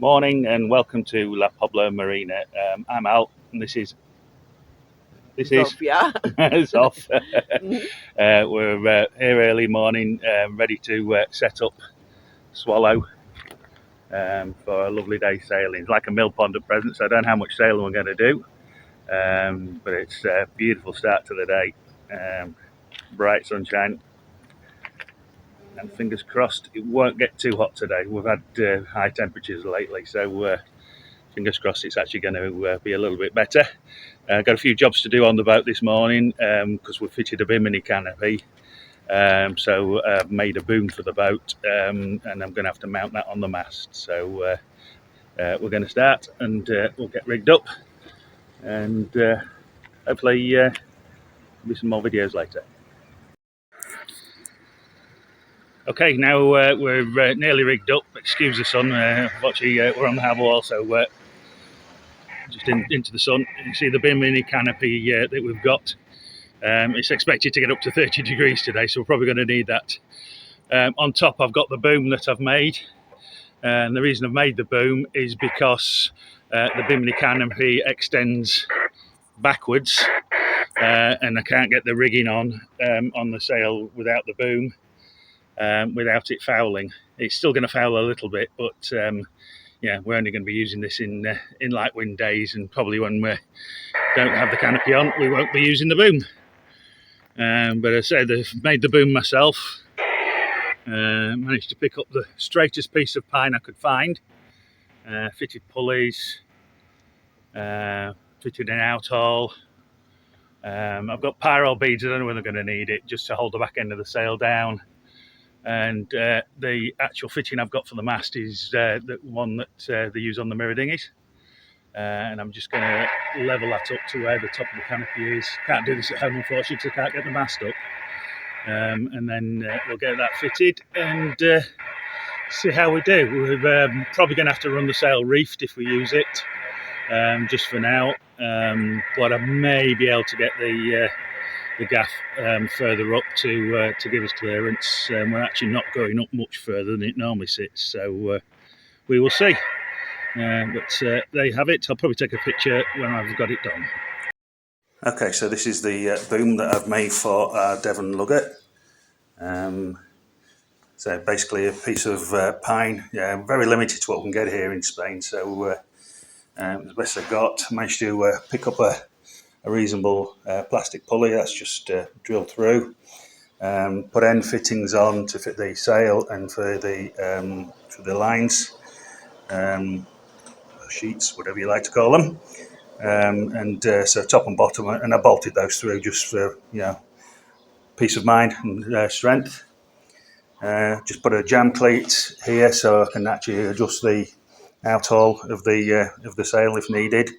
Morning and welcome to La Pobla Marina. I'm Al, and this is Sophia. it's off. Mhm. We're here early morning, ready to set up Swallow for a lovely day sailing. It's like a mill pond at present, so I don't know how much sailing we're going to do, but it's a beautiful start to the day. Bright sunshine, and fingers crossed it won't get too hot today. We've had high temperatures lately, so fingers crossed it's actually going to be a little bit better. Got a few jobs to do on the boat this morning because we've fitted a bimini canopy. So I've made a boom for the boat, and I'm going to have to mount that on the mast. So we're going to start, and we'll get rigged up, and hopefully there'll be some more videos later. Okay, now we're nearly rigged up. Excuse the sun. Actually, we're on the harbour wall, so just into the sun. You can see the bimini canopy that we've got. It's expected to get up to 30 degrees today, so we're probably going to need that. On top, I've got the boom that I've made, and the reason I've made the boom is because the bimini canopy extends backwards, and I can't get the rigging on the sail without the boom, without it fouling. It's still going to foul a little bit, but yeah, we're only going to be using this in light wind days, and probably when we don't have the canopy on, we won't be using the boom. But as I said, I've made the boom myself. Managed to pick up the straightest piece of pine I could find. Fitted pulleys, fitted an outhaul. I've got pyro beads, I don't know when they're going to need it, just to hold the back end of the sail down. And the actual fitting I've got for the mast is the one that they use on the mirror dinghies. And I'm just going to level that up to where the top of the canopy is. Can't do this at home, unfortunately, because I can't get the mast up. And then we'll get that fitted and see how we do. We're probably going to have to run the sail reefed if we use it, just for now. But I may be able to get the gaff further up to give us clearance. We're actually not going up much further than it normally sits, so we will see. But there you have it. I'll probably take a picture when I've got it done. Okay, so this is the boom that I've made for our Devon Lugger. So basically a piece of pine. Yeah, very limited to what we can get here in Spain. So the best I got, managed to pick up a reasonable plastic pulley. That's just drilled through. Put end fittings on to fit the sail and for the lines, sheets, whatever you like to call them. And so top and bottom, and I bolted those through just for peace of mind and strength. Just put a jam cleat here so I can actually adjust the outhaul of the sail if needed.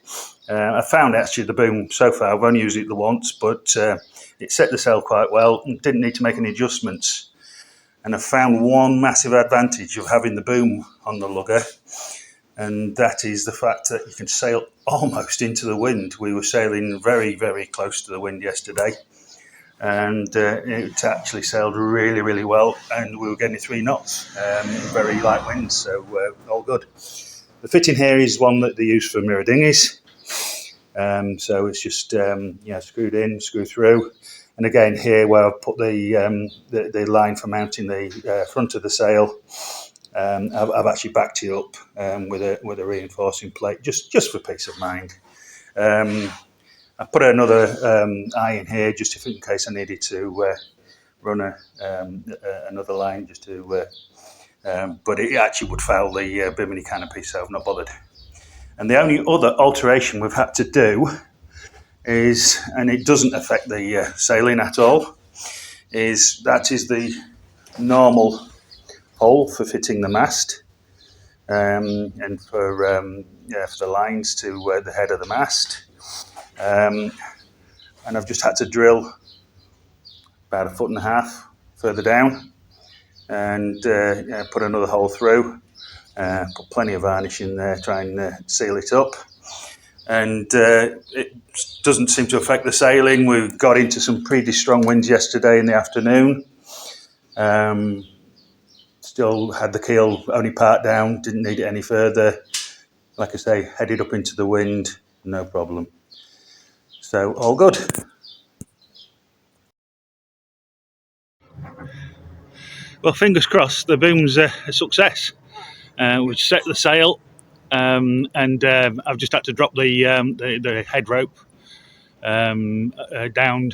I found actually the boom so far, I've only used it the once, but it set the sail quite well and didn't need to make any adjustments. And I found one massive advantage of having the boom on the lugger, and that is the fact that you can sail almost into the wind. We were sailing very, very close to the wind yesterday, and it actually sailed really, really well, and we were getting 3 knots, very light winds, so all good. The fitting here is one that they use for mirror dinghies, so it's just screwed in, screw through, and again here where I've put the line for mounting the front of the sail, I've actually backed it up with a reinforcing plate, just for peace of mind. I put another eye in here just in case I needed to run another line, just to. But it actually would foul the bimini canopy, so I've not bothered. And the only other alteration we've had to do is, and it doesn't affect the sailing at all, is the normal hole for fitting the mast, and for the lines to the head of the mast. And I've just had to drill about 1.5 feet further down and put another hole through, put plenty of varnish in there, try and seal it up. And it doesn't seem to affect the sailing. We got into some pretty strong winds yesterday in the afternoon. Still had the keel only part down, didn't need it any further. like I say, headed up into the wind, no problem. So all good. Well, fingers crossed, the boom's a success. We've set the sail, and I've just had to drop the head rope down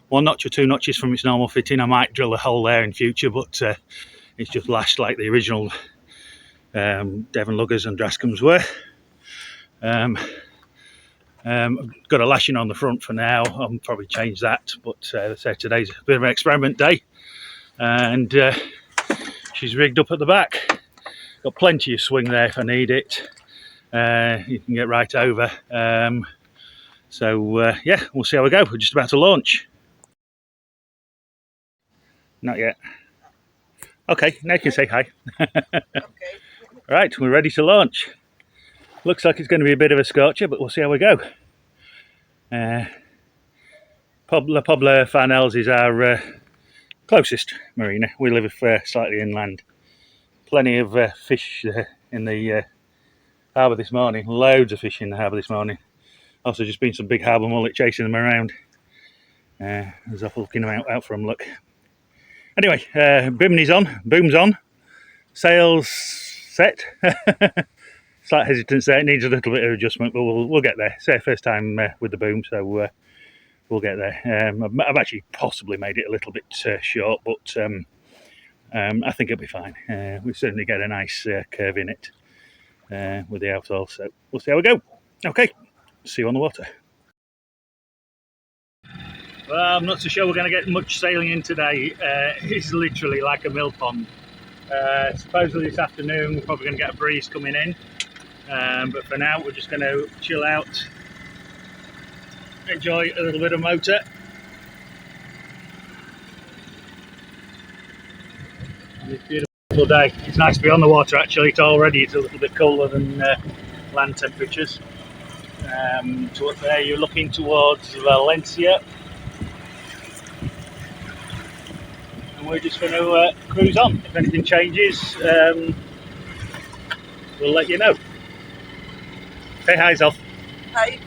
1 notch or 2 notches from its normal fitting. I might drill a hole there in future, but it's just lashed like the original Devon Luggers and Draskums were. I've got a lashing on the front for now. I'll probably change that, but so today's a bit of an experiment day, and she's rigged up at the back. Got plenty of swing there if I need it. You can get right over. So yeah, we'll see how we go. We're just about to launch. Not yet. Okay, now you can say hi. Okay. Right, we're ready to launch. Looks like it's going to be a bit of a scorcher, but we'll see how we go. La Pobla Farnells is our closest marina. We live slightly inland. Plenty of fish in the harbour this morning. Loads of fish in the harbour this morning. Also just been some big harbour mullet chasing them around. There's off looking out for them, look. Anyway, bimini's on, boom's on, sails set. Slight hesitance there, it needs a little bit of adjustment, but we'll get there. It's our first time with the boom, so we'll get there. I've actually possibly made it a little bit short, but I think it'll be fine. We certainly get a nice curve in it with the outhaul, so we'll see how we go. Okay, see you on the water. Well, I'm not so sure we're going to get much sailing in today. It's literally like a mill pond. Supposedly this afternoon we're probably going to get a breeze coming in, but for now we're just going to chill out, enjoy a little bit of motor. It's a beautiful day. It's nice to be on the water actually. It's a little bit cooler than land temperatures. Towards there you're looking towards Valencia. We're just going to cruise on. If anything changes, we'll let you know. Say hi, Zelf. Hi.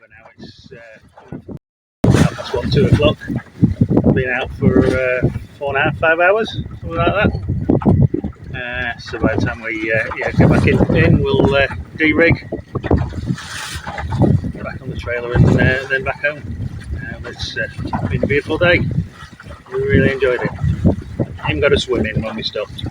whatever now. It's half past what, 2 o'clock. Been out for 4.5 hours, something like that. So by the time we get back in we'll de-rig, get back on the trailer, and then back home. It's been a beautiful day. We really enjoyed it. Even got a swim in when we stopped.